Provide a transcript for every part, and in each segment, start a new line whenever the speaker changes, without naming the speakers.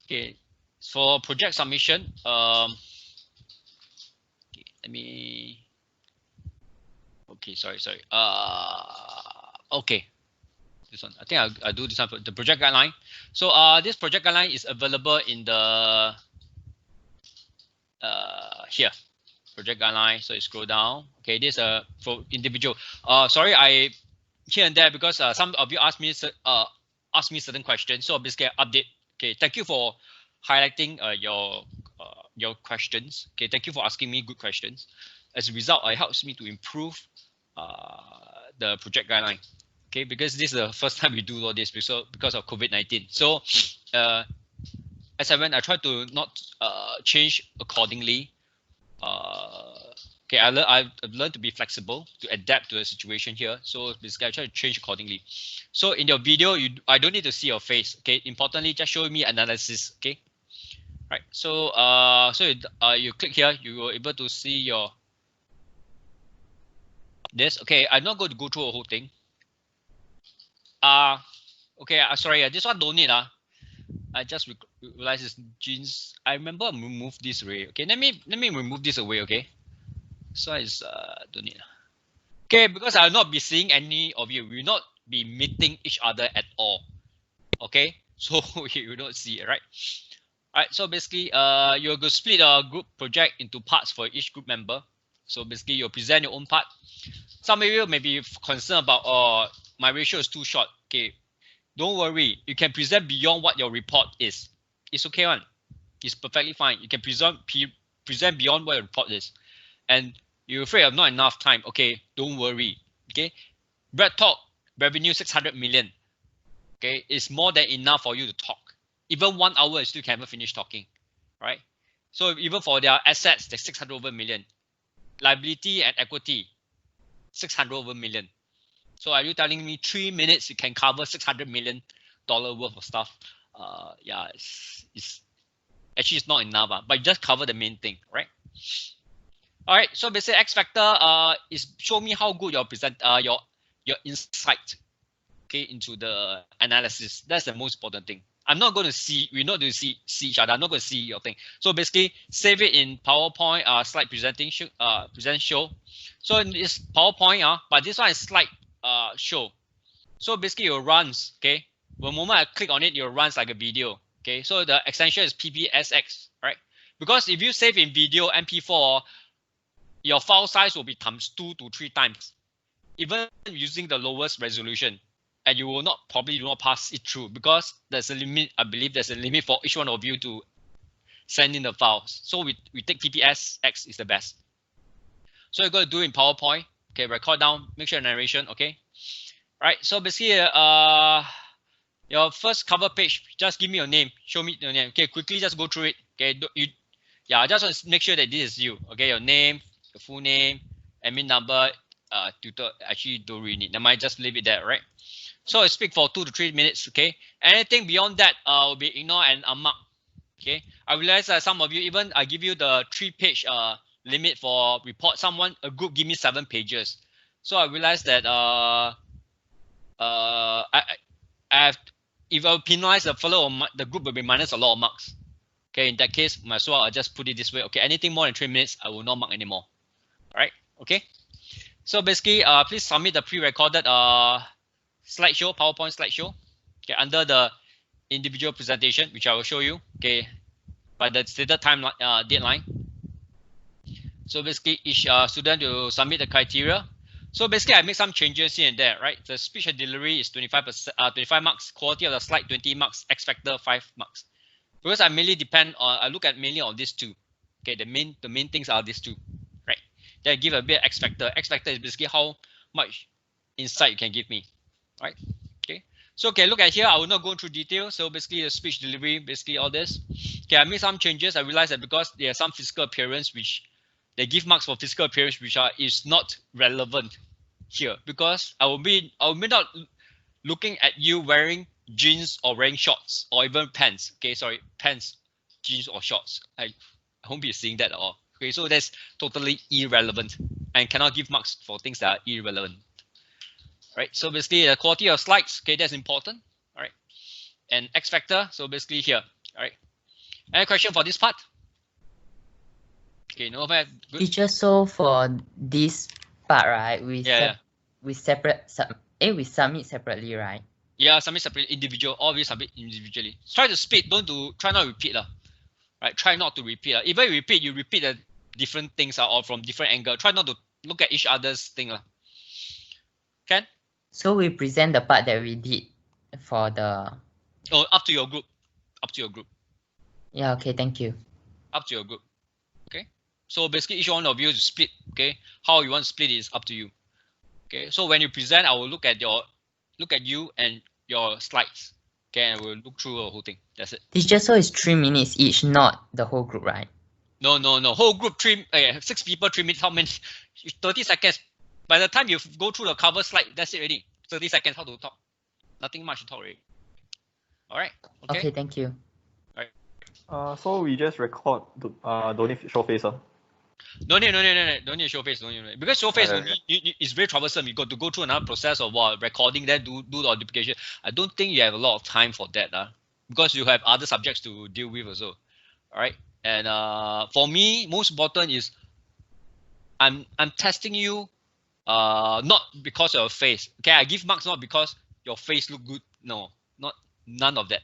Okay, for project submission, okay, let me. Okay, sorry. Okay, this one. I think I'll do this one for the project guideline. So this project guideline is available in the here project guideline. So you scroll down. Okay, this for individual. Sorry, I here and there because some of you asked me certain questions. So basically update. Okay, thank you for highlighting your questions. Okay, thank you for asking me good questions. As a result, it helps me to improve the project guideline. Okay, because this is the first time we do all this because of COVID-19. So as I went, I try to not change accordingly. Okay, I've learned to be flexible to adapt to the situation here. So basically, I try to change accordingly. So in your video, I don't need to see your face. Okay, importantly, just show me analysis. Okay, right. So you click here, you will able to see your this. Okay, I'm not going to go through the whole thing. Okay, sorry, this one don't need. I just realized this jeans. I remember I removed this away. Okay, let me remove this away. Okay, so it's don't need. Okay, because I'll not be seeing any of you. We will not be meeting each other at all. Okay, so you will not see it, right? All right, so basically, you're going to split a group project into parts for each group member. So basically, you'll present your own part. Some of you may be concerned about, oh, my ratio is too short. Okay, don't worry. You can present beyond what your report is. It's okay, one. It's perfectly fine. You can present beyond what your report is. And you're afraid of not enough time. Okay, don't worry. Okay, Brad talk revenue 600 million. Okay, it's more than enough for you to talk. Even 1 hour, you still can't finish talking, right? So even for their assets, they're 600 over million. Liability and equity, 600 over million. So are you telling me 3 minutes you can cover $600 million worth of stuff? Yeah, it's actually it's not enough, but you just cover the main thing, right? All right. So basically, X factor is show me how good your your insight, okay, into the analysis. That's the most important thing. I'm not going to see. We're not going to see each other. I'm not going to see your thing. So basically, save it in PowerPoint. Slide presentation. Present show. So in this PowerPoint. But this one is slide show. So basically, it runs. Okay. The moment I click on it, it runs like a video. Okay. So the extension is PBSX, right? Because if you save in video MP4, your file size will be times 2 to 3 times, even using the lowest resolution. And you will probably not pass it through because there's a limit. I believe there's a limit for each one of you to send in the files. So we take PPSX is the best. So you're going to do in PowerPoint. Okay, record down, make sure narration. Okay, all right. So basically, your first cover page, just give me your name. Show me your name. Okay, quickly just go through it. Okay, yeah, I just want to make sure that this is you. Okay, your name, your full name, admin number, tutor. Actually, don't really need. Never mind, just leave it there, right? So I speak for 2 to 3 minutes. Okay, anything beyond that will be ignored and unmarked. Okay, I realize that some of you, even I give you the 3-page limit for report. A group give me 7 pages. So I realized that I have, if I penalize the fellow, the group will be minus a lot of marks. Okay, in that case, might as well I just put it this way. Okay, anything more than 3 minutes, I will not mark anymore. All right. Okay. So basically, please submit the pre-recorded slideshow, PowerPoint slideshow. Okay, under the individual presentation, which I will show you. Okay, by the stated time deadline. So basically, each student will submit the criteria. So basically, I make some changes here and there, right? The speech and delivery is 25%, 25 marks. Quality of the slide, 20 marks. X factor, 5 marks. Because I mainly I look at mainly on these 2. Okay, the main things are these 2, right? Then I give a bit of X factor. X factor is basically how much insight you can give me, right? Okay. So okay, look at here. I will not go through detail. So basically, the speech delivery, basically all this. Okay, I made some changes. I realized that because there are some physical appearance which they give marks for physical appearance which is not relevant here, because I will be not looking at you wearing jeans or wearing shorts or even pants. Okay, sorry, pants, jeans or shorts. I won't be seeing that at all. Okay, so that's totally irrelevant and cannot give marks for things that are irrelevant. Right, so basically the quality of slides, okay, that's important. All right, and X factor, so basically here, all right, Any question for this part? Okay, no, good.
Teacher, so for this part, right, we submit separately, right?
Yeah, submit separately, individual. Always submit individually. Try to split. Try not to repeat right? Try not to repeat. Even you repeat the different things or from different angle. Try not to look at each other's thing Can?
So we present the part that we did for the.
Oh, up to your group. Up to your group.
Yeah. Okay. Thank you.
Up to your group. Okay. So basically, each one of you split. Okay. How you want to split is up to you. Okay. So when you present, I will look at you and your slides. Okay, and we'll look through the whole thing. That's it.
Teacher, so it's 3 minutes each, not the whole group, right?
No. Whole group 6 people, 3 minutes. How many? 30 seconds. By the time you go through the cover slide, that's it already. 30 seconds. How to talk? Nothing much to talk already. All right.
Okay. Thank you.
All right.
So we just record. Don't need show face.
No need to show face. Because show face is very troublesome. You got to go through another process of recording, then do the duplication. I don't think you have a lot of time for that, because you have other subjects to deal with also. All right. And for me, most important is I'm testing you, not because of your face. Okay, I give marks not because your face look good. No, none of that.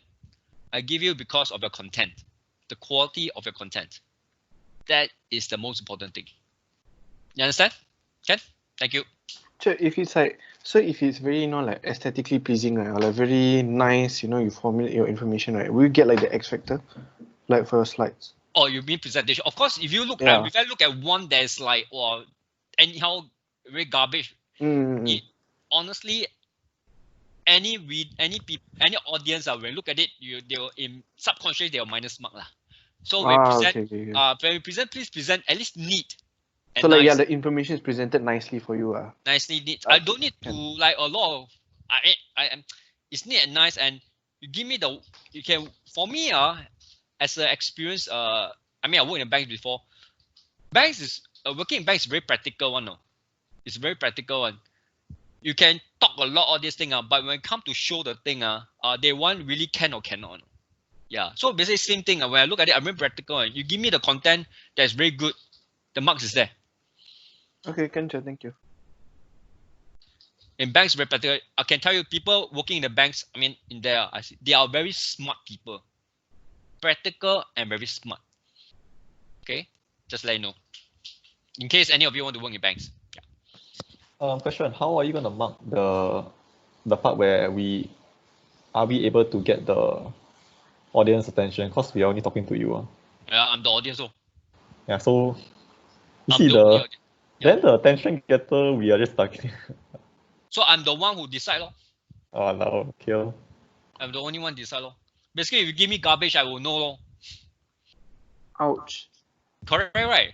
I give you because of your content, the quality of your content. That is the most important thing. You understand? Ken? Thank you.
If it's like, so if it's very, like aesthetically pleasing, right, or like very nice, you formulate your information, right, will you get like the X factor, like for your slides?
Oh, you mean presentation? Of course, if you look at, if I look at one that's like, anyhow, very garbage. Honestly, any audience, when look at it, they'll in subconsciously they'll minus mark lah. So when we present, please present at least neat.
So like nice. The information is presented nicely for you.
Nicely neat. I don't need to like a lot of. It's neat and nice, and you give me for me as an experience. I worked in banks before. Working in banks is very practical one. It's very practical one. You can talk a lot of this thing, but when it comes to show the thing, they want really can or cannot. Yeah, so basically same thing. When I look at it, I'm very practical. You give me the content that's very good, the marks is there.
Okay, Kencha, thank you.
In banks, very practical. I can tell you, people working in the banks, in there, they are very smart people. Practical and very smart. Okay, just let you know. In case any of you want to work in banks. Yeah.
Question: how are you gonna mark the part where are we able to get the audience attention? Because we are only talking to you.
Yeah, I'm the audience.
Yeah, so you see then the attention getter, we are just talking.
So I'm the one who decide.
Oh no, kill.
I'm the only one decide. Basically, if you give me garbage, I will know.
Ouch.
Correct, right?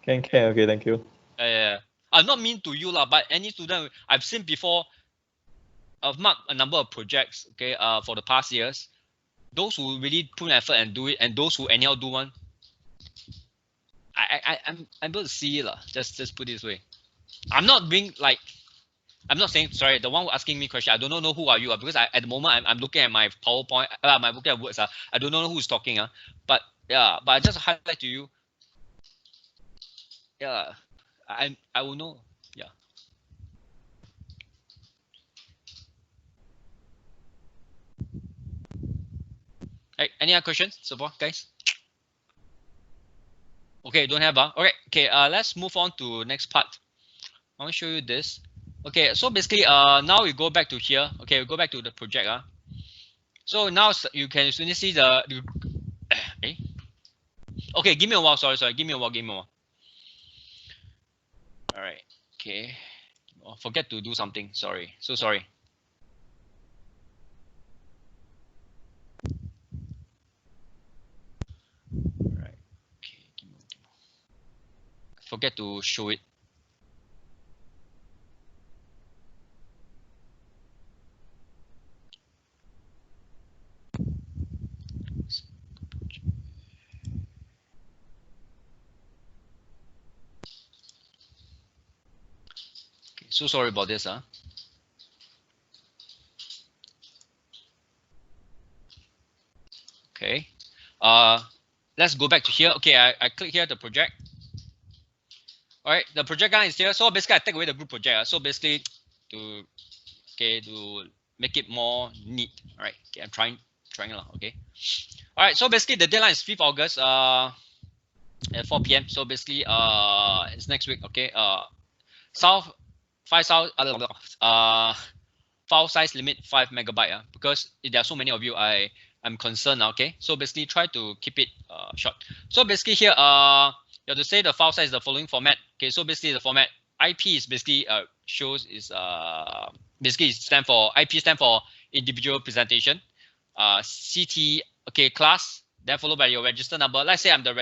Can, okay, thank you.
Yeah. I'm not mean to you, but any student I've seen before, I've marked a number of projects, okay, for the past years. Those who really put effort and do it, and those who anyhow do one, I'm able to see it. Just put it this way. I'm not saying, sorry, the one who asking me question, I don't know who are you, because at the moment I'm looking at my PowerPoint, I'm looking at words, I don't know who's talking, but yeah, but I just highlight to you, yeah, I will know, yeah. Hey, any other questions so far, guys? Okay, don't have okay, let's move on to next part. I want to show you this. Okay, so basically now we go back to here. Okay, we go back to the project. So now you can see the okay, give me a while, sorry, give me a while. All right, okay, forget to do something, sorry, so sorry. All right, okay, give me a while. Forget to show it. Okay, so sorry about this. Okay. Let's go back to here. Okay, I click here the project. All right, the project guide is here. So basically, I take away the group project. So basically, to make it more neat. All right. Okay, I'm trying. Okay. All right. So basically, the deadline is 5th August. At 4 p.m. So basically, it's next week. Okay. File size limit 5 megabyte. Because there are so many of you, I'm concerned. Okay. So basically, try to keep it short. So basically here, you have to say the file size is the following format. Okay. So basically, the format IP is basically shows is basically stand for individual presentation. CT class, then followed by your register number. Let's say I'm the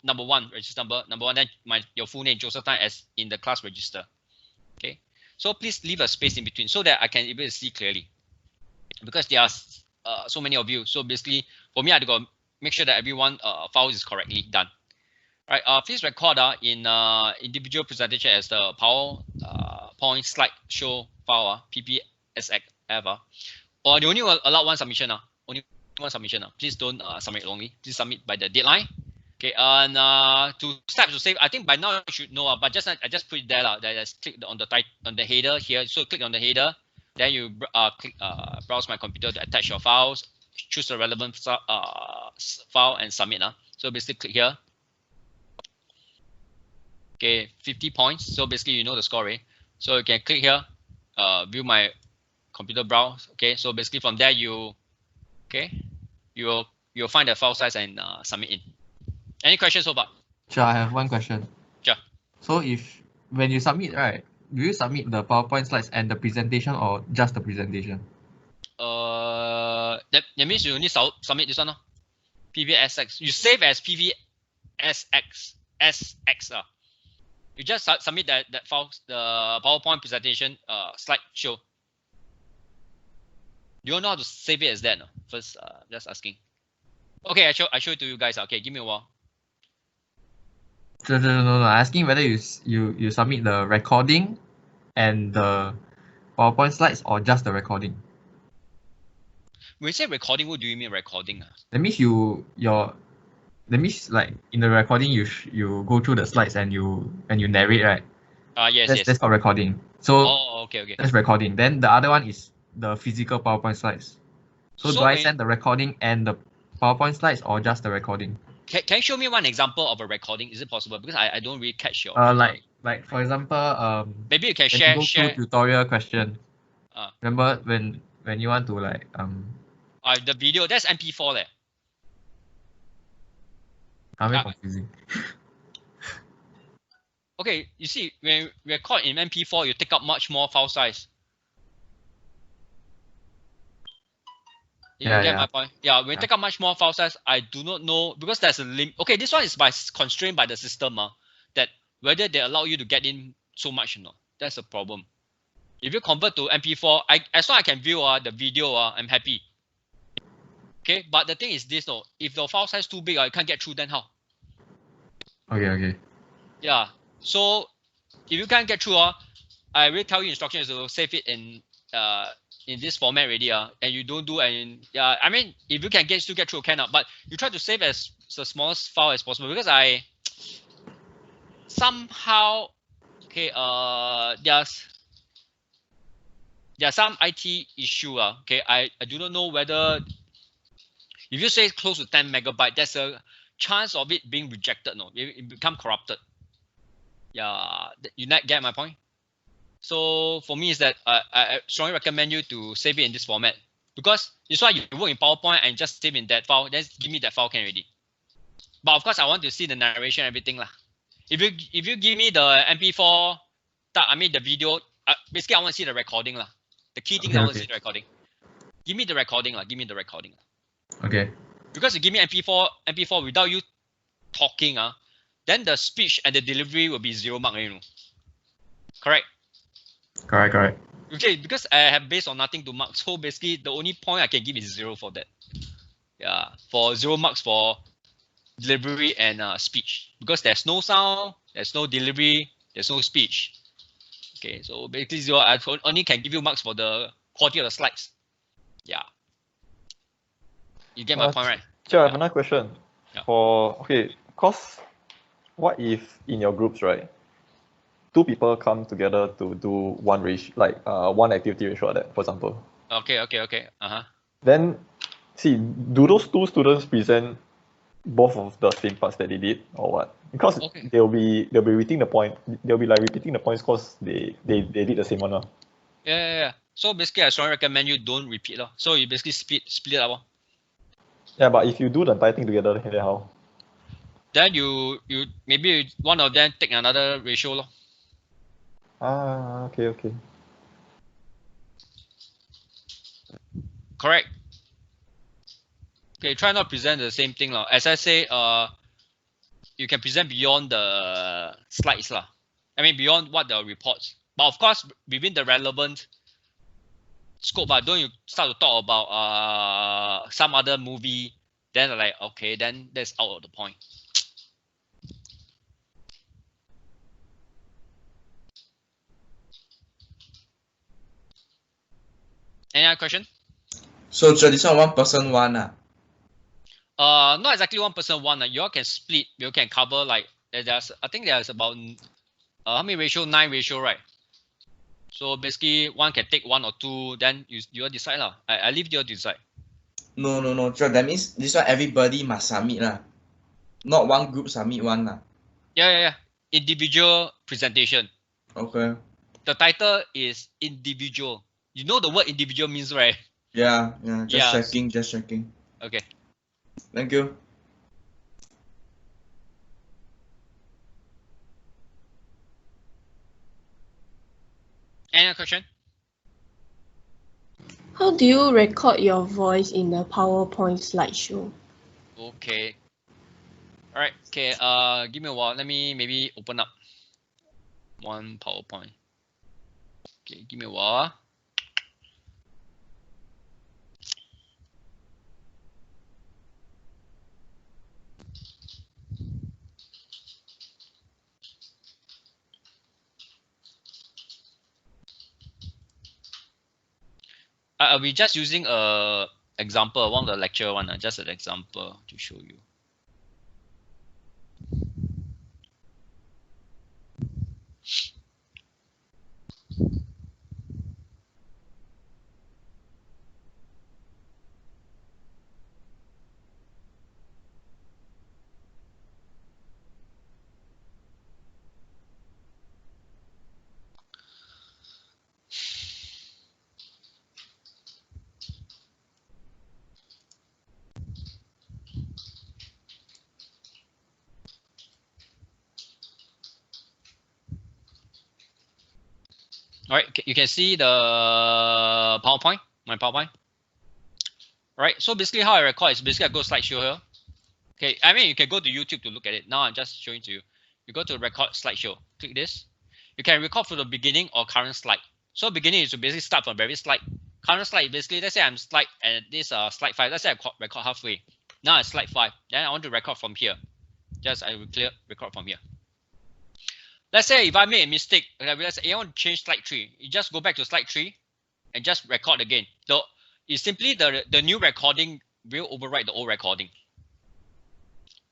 number one register number one, then your full name Joseph Tan as in the class register. Okay, so please leave a space in between so that I can able to see clearly, because there are so many of you. So basically, for me, I have to make sure that everyone file is correctly done. Right, please record in individual presentation as the PowerPoint slideshow file, PPSX ever. Or you only allow one submission. Only one submission. Please don't submit wrongly. Please submit by the deadline. Okay, and to steps to save, I think by now you should know. But I just put it there. That I just click on the header here. So click on the header. Then you click browse my computer to attach your files. Choose the relevant file and submit. So basically click here. Okay, 50 points. So basically you know the score, right? So you can click here, view my computer browse. Okay, so basically from there you'll find the file size and submit in. Any questions so far?
Sure, I have one question.
Sure.
So when you submit, right, do you submit the PowerPoint slides and the presentation or just the presentation?
That means you only submit this one. PVSX. You save as PVSX SX. You just submit that file, the PowerPoint presentation slideshow. Do you know how to save it as that? No? First, just asking. Okay, I show it to you guys. Okay, give me a while.
No. Asking whether you submit the recording and the PowerPoint slides or just the recording.
When you say recording, what do you mean recording?
That means that means like in the recording you go through the slides and you narrate, right?
Yes.
That's called recording. So
okay.
That's recording. Then the other one is the physical PowerPoint slides. So do I send the recording and the PowerPoint slides or just the recording?
Can you show me one example of a recording? Is it possible? Because I don't really catch your.
Like for example,
maybe you can
when
share.
You go through tutorial question. Remember when you want to like
the video, that's MP4 there.
I'm very confusing.
Okay, you see, when we record in MP4, you take up much more file size. You get my point? Yeah, when you take up much more file size, I do not know, because there's a limit. Okay, this one is constrained by the system, that whether they allow you to get in so much or not. That's a problem. If you convert to MP4, as long as I can view the video, I'm happy. Okay, but the thing is this, if the file size too big, I can't get through, then how?
Okay.
Yeah, so if you can't get through, I will tell you instructions to save it in this format already, and you don't do, and I mean, if you can still get through, but you try to save as the smallest file as possible, because I somehow there's some IT issue. Okay, I do not know whether if you say close to 10 megabyte, there's a chance of it being rejected. No, it become corrupted. Yeah, you get my point. So for me is that I strongly recommend you to save it in this format, because it's why you work in PowerPoint and just save in that file. Then give me that file can already. But of course, I want to see the narration and everything lah. If you give me the MP4, the video. Basically, I want to see the recording lah. The key thing I want to see the recording. Give me the recording lah.
Okay.
Because you give me MP4 without you talking, then the speech and the delivery will be 0 mark. Correct.
Correct.
Okay, because I have based on nothing to mark, so basically the only point I can give is 0 for that. Yeah, for 0 marks for delivery and speech, because there's no sound, there's no delivery, there's no speech. Okay, so basically 0. I only can give you marks for the quality of the slides. Yeah. You get my point, right?
Sure, I have another question.
Yeah.
Cause what if in your groups, right, two people come together to do one ratio, like one activity ratio like that, for example.
Okay.
Then, see, do those two students present both of the same parts that they did, or what? Because
Okay.
they'll be repeating the point. They'll be like repeating the points because they did the same one.
Yeah. So basically, I strongly recommend you don't repeat. So you basically split up.
Yeah, but if you do the entire thing together, then how?
Then you maybe one of them take another ratio.
Okay.
Correct. Okay, try not present the same thing. As I say, you can present beyond the slides. I mean, beyond what the reports. But of course, within the relevant scope, don't you start to talk about some other movie, then like, okay, then that's out of the point. Any other question?
So this one person one.
Not exactly one person one. You all can split. You can cover like there's. I think there's about how many ratio? 9 ratio, right? So basically, one can take 1 or 2. Then you all decide lah. I leave you all to decide.
No. So that means this one everybody must submit lah. Not one group submit one lah.
Yeah. Individual presentation.
Okay.
The title is individual. You know the word individual means, right?
Yeah. Just checking.
Okay.
Thank you.
Any other question?
How do you record your voice in the PowerPoint slideshow?
Okay. All right. Okay. Give me a while. Let me maybe open up one PowerPoint. Okay. Give me a while. I'll be just using a example, one of the lecture one, just an example to show you. All right, you can see the PowerPoint, my PowerPoint. All right, so basically how I record is basically I go slideshow here. Okay, I mean, you can go to YouTube to look at it. Now I'm just showing to you. You go to record slideshow, click this. You can record from the beginning or current slide. So beginning is to basically start from very slide. Current slide, basically, let's say I'm slide and this slide 5. Let's say I record halfway. Now it's slide 5. Then I want to record from here. I will clear record from here. Let's say if I made a mistake, I realize I want to change slide 3. You just go back to slide 3 and just record again. So it's simply the new recording will overwrite the old recording.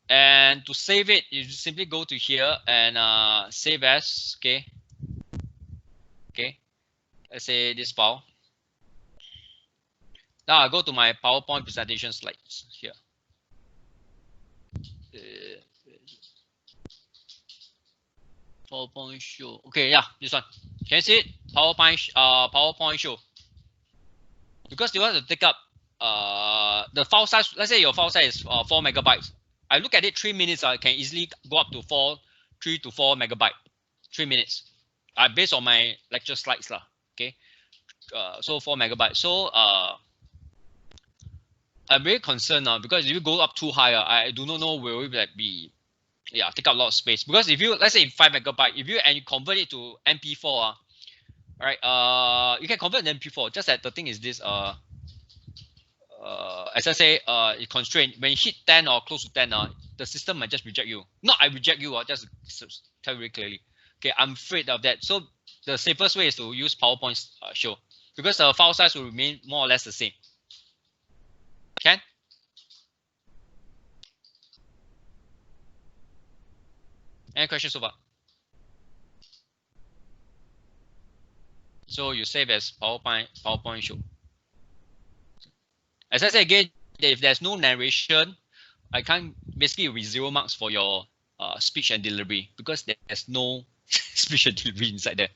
And to save it, you simply go to here and save as. Okay. Let's say this file. Now I go to my PowerPoint presentation slides here. PowerPoint show. Okay, yeah, this one. Can you see it? PowerPoint show. Because you want to take up the file size. Let's say your file size is 4 megabytes. I look at it 3 minutes. I can easily go up to 3 to 4 megabyte. 3 minutes. Based on my lecture slides lah. Okay. So 4 megabytes. So I'm very concerned now because if you go up too high, I do not know will it be take up a lot of space. Because if you, let's say 5 megabyte, if you convert it to MP4, all right, you can convert to MP4. Just that the thing is this, as I say, it constrained. When you hit 10 or close to 10, the system might just reject you. Not I reject you, just tell you very clearly. Okay, I'm afraid of that. So the safest way is to use PowerPoint show because the file size will remain more or less the same. Okay. Any questions so far? So you save as PowerPoint show. As I said again, if there's no narration, I can't basically with 0 marks for your speech and delivery because there's no speech and delivery inside there.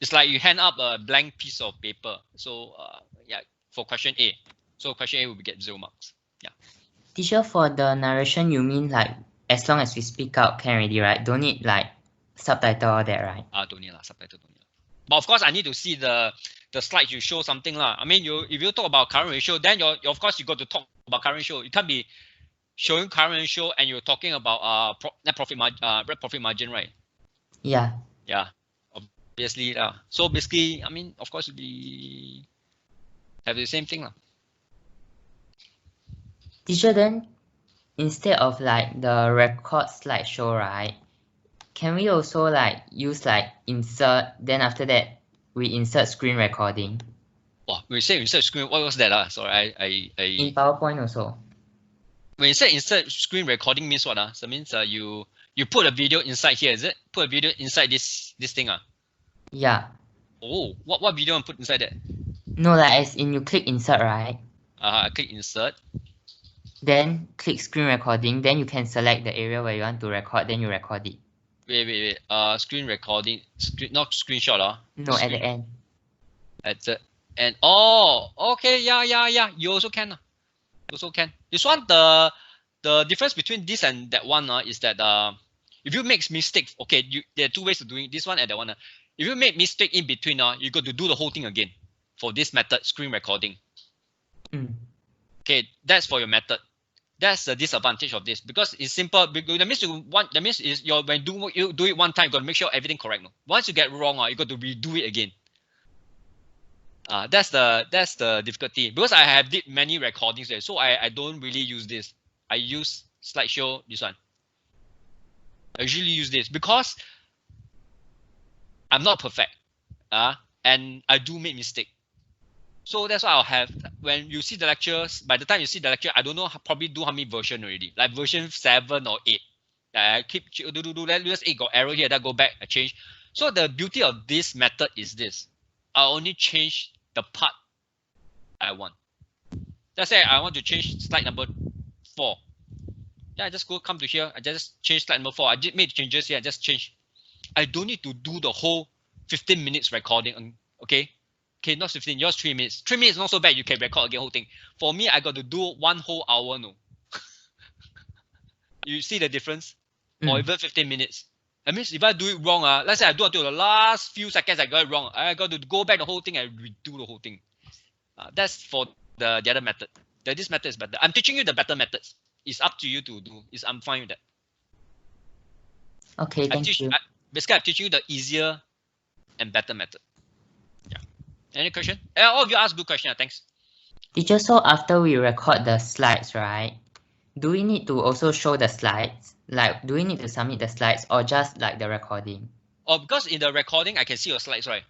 It's like you hand up a blank piece of paper. So yeah, for question A. So question A will get 0 marks. Yeah.
Teacher, for the narration, you mean like as long as we speak out can already, right? Don't need like subtitle all that, right?
Don't need subtitle, don't need. But of course, I need to see the slides you show something lah. I mean, if you talk about current ratio, then of course you got to talk about current ratio. You can't be showing current ratio and you're talking about net profit margin, right?
Yeah.
Yeah, obviously. So basically, I mean, of course, we have the same thing lah.
Teacher, then instead of like the record slideshow, right? Can we also like use like insert, then after that we insert screen recording?
Wow, when you say insert screen, what was that? Sorry,
In PowerPoint also.
When you say insert screen recording means what? So that means you put a video inside here, is it? Put a video inside this thing.
Yeah.
Oh, what video I put inside that?
No, like as in you click insert, right?
I click insert.
Then click screen recording, then you can select the area where you want to record, then you record it.
Wait. Screen recording, not screenshot.
No, at the end.
At the end. Oh, okay, yeah. You also can. This one, the difference between this and that one is that if you make mistake, okay, there are two ways of doing this one and that one. If you make mistake in between, you got to do the whole thing again for this method, screen recording. Okay, that's for your method. That's the disadvantage of this because it's simple. That means when you do it one time, you got to make sure everything correct. No? Once you get wrong, you got to redo it again. That's the difficulty because I have did many recordings there, so I don't really use this. I use slideshow, this one. I usually use this because I'm not perfect, and I do make mistake. So that's why I'll have, when you see the lectures, by the time you see the lecture, I don't know, probably do how many version already, like version 7 or 8. I keep let's 8 got error here, that go back, I change. So the beauty of this method is this. I only change the part I want. Let's say I want to change slide number 4. Yeah, I just come to here, I just change slide number 4. I just made changes here, I just change. I don't need to do the whole 15 minutes recording, okay? Okay, not 15, yours 3 minutes. 3 minutes not so bad, you can record again whole thing. For me, I got to do 1 whole hour, no. You see the difference? Or even 15 minutes. That means if I do it wrong, let's say I do until the last few seconds I got it wrong, I got to go back the whole thing and redo the whole thing. That's for the other method. This method is better. I'm teaching you the better methods. It's up to you to do. I'm fine with that.
Okay, thank you.
Basically, I'm teaching you the easier and better method. Any question? All of you ask good question. Thanks.
Teacher, so after we record the slides, right? Do we need to also show the slides? Like, do we need to submit the slides or just like the recording?
Oh, because in the recording, I can see your slides, right?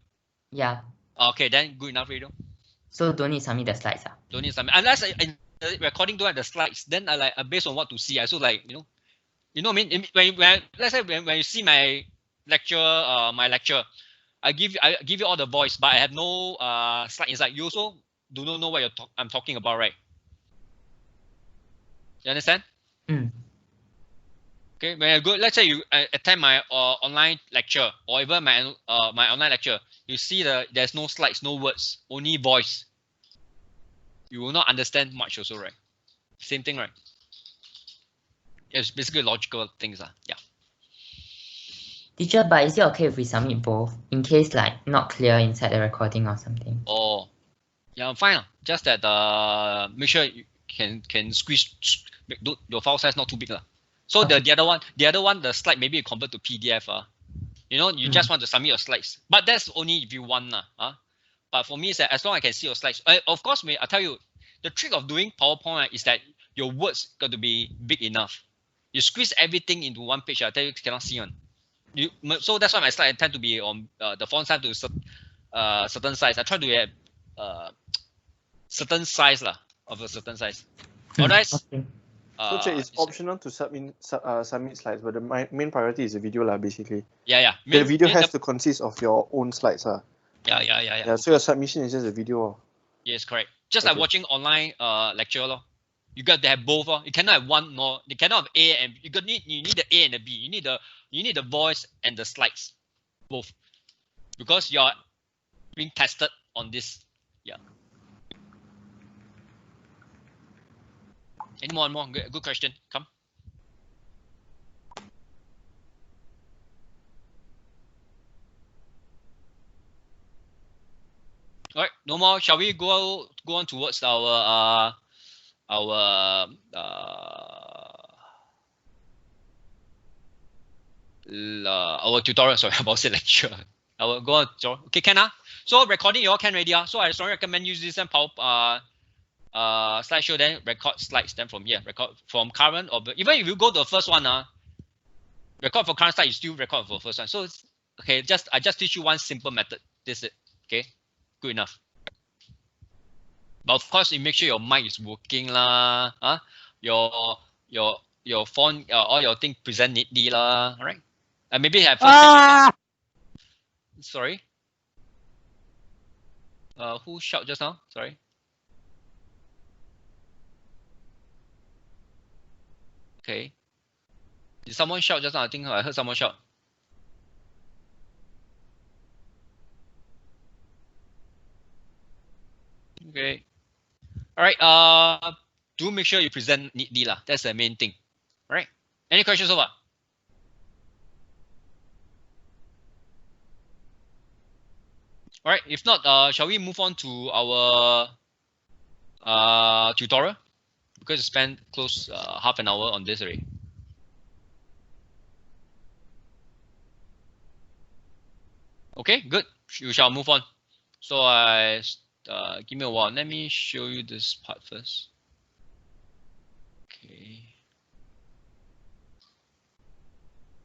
Yeah.
Okay, then good enough, radio.
So don't need to submit the slides.
Don't need to submit. Unless in the recording don't have the slides, then I like based on what to see. I so like, you know what I mean? When let's say when you see my lecture, I give you all the voice, but I have no slide inside. You also do not know what I'm talking about, right? You understand? Okay, when I go, let's say you attend my online lecture or even my online lecture, you see there's no slides, no words, only voice. You will not understand much also, right? Same thing, right? It's basically logical things, yeah.
Teacher, but is it okay if we submit both in case like not clear inside the recording or something?
Oh, yeah, I'm fine. Just that make sure you can squeeze your file size not too big. So okay. the other one, the slide maybe you convert to PDF. You just want to submit your slides. But that's only if you want. But for me, it's that as long as I can see your slides. Of course, I tell you, the trick of doing PowerPoint is that your words got to be big enough. You squeeze everything into one page, I tell you cannot see one. So that's why my slide tend to be on the font size to certain size. I try to have certain size of a certain size. Otherwise,
So it's optional to submit slides, but the main priority is the video lah, basically.
Yeah.
The video has to consist of your own slides
Yeah.
So your submission is just a video.
Yes, correct. Just like watching online lecture lor. You got to have both. You cannot have one nor you cannot have A and you need the A and the B. You need the voice and the slides, both, because you are being tested on this. Yeah. Any more? Good question. Come. All right, no more. Shall we go on towards our tutorial? Sorry, about to say lecture. I will go on. Okay, can so recording you all can already. So I strongly recommend use this and slideshow, then record slides, then from here record from current, or even if you go to the first one, record for current slide, you still record for first one. So it's okay. I just teach you one simple method. This is it. Okay, good enough. But of course, you make sure your mic is working lah. Your phone, all your thing present neatly lah. All right. And maybe have. Sorry. Who shout just now? Sorry. Okay. Did someone shout just now? I think I heard someone shout. Okay. All right. Do make sure you present neatly lah. That's the main thing. All right. Any questions so far? All right. If not, shall we move on to our tutorial? Because we spent close half an hour on this already. Okay, good. You shall move on. So give me a while. Let me show you this part first. Okay.